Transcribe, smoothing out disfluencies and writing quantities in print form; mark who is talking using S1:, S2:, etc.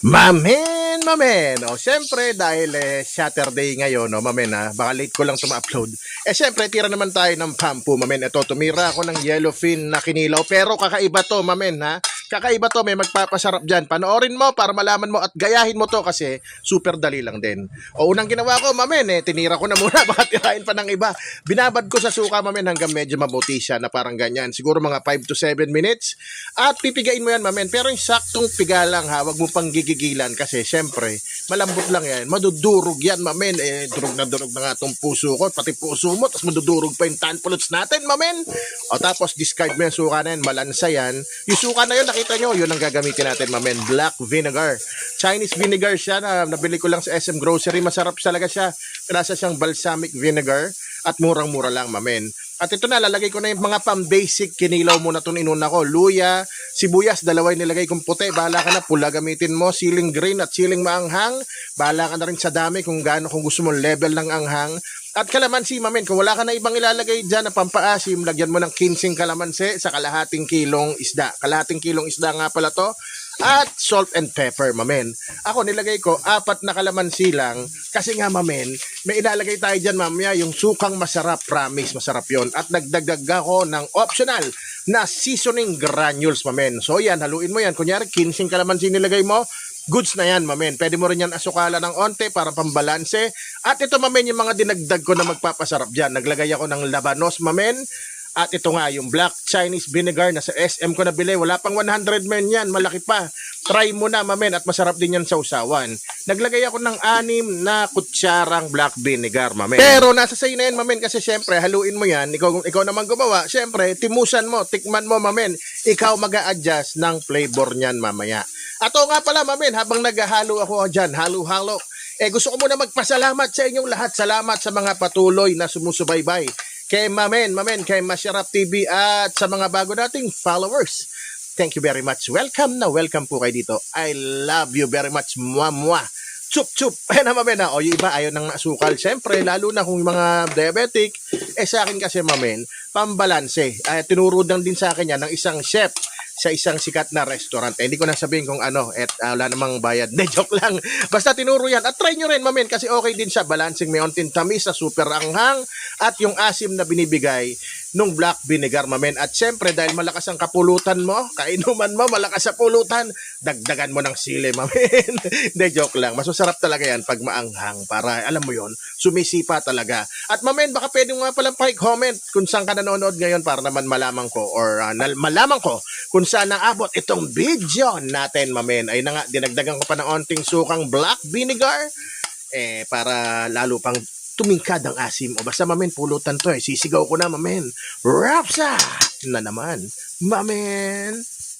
S1: Mamen! O, syempre, dahil Saturday ngayon, no, mamen, baka late ko lang ma-upload. Syempre, tira naman tayo ng pampu, mamen. Ito, tumira ako ng yellowfin na kinilaw. Pero kakaiba to, mamen, ha? Kakaiba to, may magpapasarap dyan. Panoorin mo para malaman mo at gayahin mo to kasi super dali lang din. O, unang ginawa ko, mamen, tinira ko na muna, baka tirahin pa ng iba. Binabad ko sa suka, mamen, hanggang medyo mabuti siya na parang ganyan. Siguro mga 5 to 7 minutes. At pipigain mo yan, mamen. Pero yung saktong piga lang, ha? Huwag mo pang gigigilan kasi syempre, malambot lang yan. Madudurog yan, mamen. Durog na nga itong puso ko, pati puso mo, tapos madudurog pa yung tanpuluts natin, mamen. O tapos, discard mo yung suka na yan, malansa yan. Yung suka na yun, nakita nyo, yun ang gagamitin natin, mamen. Black vinegar. Chinese vinegar siya na nabili ko lang sa SM Grocery. Masarap talaga siya. Nasa siyang balsamic vinegar at murang-mura lang, mamen. At ito na, lalagay ko na yung mga pang-basic kinilaw muna itong inuna ko. Luya, sibuyas, dalawa yung nilagay kong puti. Bahala ka na, pula gamitin mo. Siling green at siling maanghang. Bahala ka na rin sa dami kung gaano, kung gusto mo level ng anghang. At kalamansi, mamen, kung wala ka na ibang ilalagay dyan na pampaasim, lagyan mo ng 15 kalamansi sa kalahating kilong isda. Kalahating kilong isda nga pala to. At salt and pepper, mamen. Ako, nilagay ko 4 na kalamansi lang. Kasi nga, mamen, may ilalagay tayo dyan, mamaya, yung sukang masarap. Promise, masarap yon. At nagdagdag ako ng optional na seasoning granules, mamen. So, yan, haluin mo yan. Kunyari, 15 kalamansi nilagay mo. Goods na yan, mamen. Pwede mo rin yan asukala ng onte para pambalanse. At ito, mamen, yung mga dinagdag ko na magpapasarap dyan. Naglagay ako ng labanos, mamen. At ito nga, yung black Chinese vinegar na sa SM ko nabili. Wala pang 100 men yan, malaki pa. Try mo na, mamen, at masarap din yan sa usawan. Naglagay ako ng 6 na kutsarang black vinegar, mamen. Pero nasa sa'yo na yan, mamen, kasi syempre, haluin mo yan. Ikaw naman gumawa. Syempre, timusan mo, tikman mo, mamen. Ikaw mag-a-adjust ng flavor niyan mamaya. At o nga pala, mamen, habang naghahalo ako dyan, halo-halo, gusto ko muna magpasalamat sa inyong lahat. Salamat sa mga patuloy na sumusubaybay. Kay mamen, kay Masarap TV at sa mga bago nating followers. Thank you very much. Welcome po kayo dito. I love you very much. Mwah. Chup. Ayan na, mamen. O, yung iba ayaw ng asukal. Siyempre, lalo na kung yung mga diabetic. Sa akin kasi, mamen, pambalanse. Tinuro din sa akin yan ng isang chef sa isang sikat na restaurant. Hindi ko na sabihin kung ano, wala namang bayad. De, joke lang. Basta tinuro yan. At try nyo rin, mamen, kasi okay din siya. Balancing, may onting tamis sa super anghang at yung asim na binibigay nung black vinegar, mamen. At syempre, dahil malakas ang kapulutan mo, kainuman mo, malakas sa pulutan, dagdagan mo ng sili, mamen. De, joke lang. Mas masarap talaga yan pag maanghang para, alam mo yon, sumisipa talaga. At mamen, baka pwede nga palang pa-comment kung saan ka nanonood ngayon para naman malaman ko or malaman ko kung saan naabot itong video natin, mamen. Ay na nga, dinagdagan ko pa ng onting sukang black vinegar para lalo pang tumingkad ang asim. O basta, mamen, pulutan to. Sisigaw ko na, mamen. Rapsa na naman, mamen.